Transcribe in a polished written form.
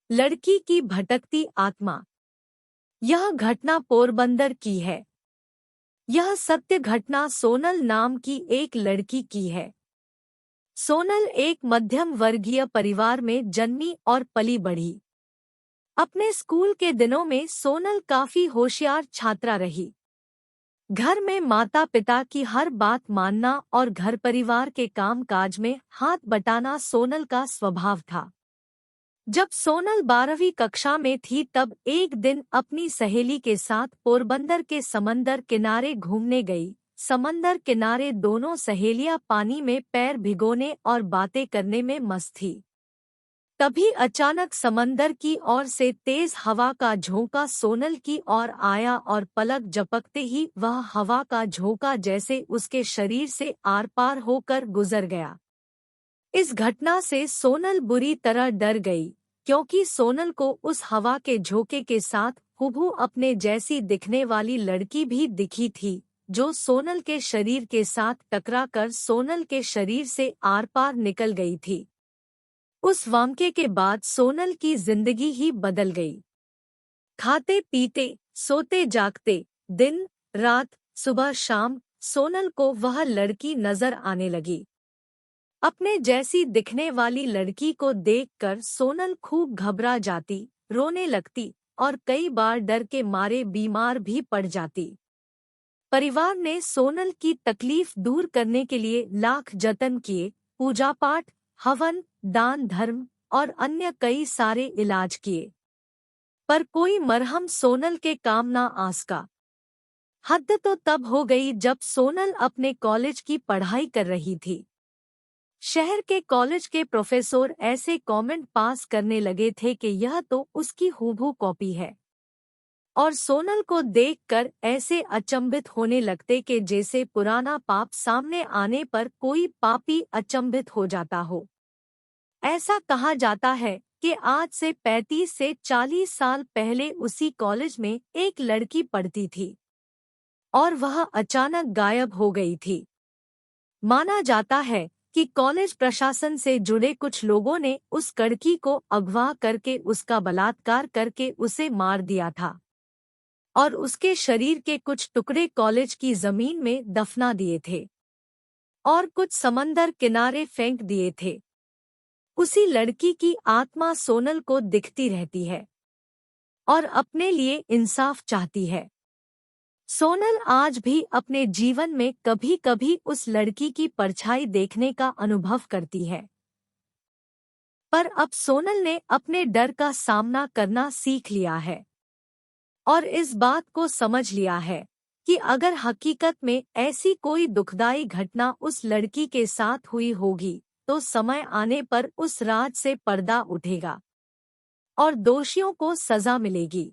लड़की की भटकती आत्मा। यह घटना पोरबंदर की है। यह सत्य घटना सोनल नाम की एक लड़की की है। सोनल एक मध्यम वर्गीय परिवार में जन्मी और पली बढ़ी। अपने स्कूल के दिनों में सोनल काफी होशियार छात्रा रही। घर में माता पिता की हर बात मानना और घर परिवार के काम काज में हाथ बटाना सोनल का स्वभाव था। जब सोनल 12वीं कक्षा में थी तब एक दिन अपनी सहेली के साथ पोरबंदर के समंदर किनारे घूमने गई। समंदर किनारे दोनों सहेलियां पानी में पैर भिगोने और बातें करने में मस्त थी। तभी अचानक समंदर की ओर से तेज हवा का झोंका सोनल की ओर आया और पलक झपकते ही वह हवा का झोंका जैसे उसके शरीर से आर पार होकर गुजर गया। इस घटना से सोनल बुरी तरह डर गई, क्योंकि सोनल को उस हवा के झोंके के साथ हूबहू अपने जैसी दिखने वाली लड़की भी दिखी थी, जो सोनल के शरीर के साथ टकराकर सोनल के शरीर से आर पार निकल गई थी। उस वाक़ये के बाद सोनल की जिंदगी ही बदल गई। खाते पीते, सोते जागते, दिन रात, सुबह शाम सोनल को वह लड़की नजर आने लगी। अपने जैसी दिखने वाली लड़की को देखकर सोनल खूब घबरा जाती, रोने लगती और कई बार डर के मारे बीमार भी पड़ जाती। परिवार ने सोनल की तकलीफ दूर करने के लिए लाख जतन किए, पूजा पाठ, हवन, दान धर्म और अन्य कई सारे इलाज किए, पर कोई मरहम सोनल के काम ना आ सका। हद तो तब हो गई जब सोनल अपने कॉलेज की पढ़ाई कर रही थी। शहर के कॉलेज के प्रोफेसर ऐसे कमेंट पास करने लगे थे कि यह तो उसकी हूबहू कॉपी है, और सोनल को देखकर ऐसे अचंभित होने लगते कि जैसे पुराना पाप सामने आने पर कोई पापी अचंभित हो जाता हो। ऐसा कहा जाता है कि आज से 35 से 40 साल पहले उसी कॉलेज में एक लड़की पढ़ती थी और वह अचानक गायब हो गई थी। माना जाता है कि कॉलेज प्रशासन से जुड़े कुछ लोगों ने उस लड़की को अगवा करके उसका बलात्कार करके उसे मार दिया था और उसके शरीर के कुछ टुकड़े कॉलेज की जमीन में दफना दिए थे और कुछ समंदर किनारे फेंक दिए थे। उसी लड़की की आत्मा सोनल को दिखती रहती है और अपने लिए इंसाफ चाहती है। सोनल आज भी अपने जीवन में कभी कभी उस लड़की की परछाई देखने का अनुभव करती है, पर अब सोनल ने अपने डर का सामना करना सीख लिया है और इस बात को समझ लिया है कि अगर हकीकत में ऐसी कोई दुखदाई घटना उस लड़की के साथ हुई होगी तो समय आने पर उस राज से पर्दा उठेगा और दोषियों को सजा मिलेगी।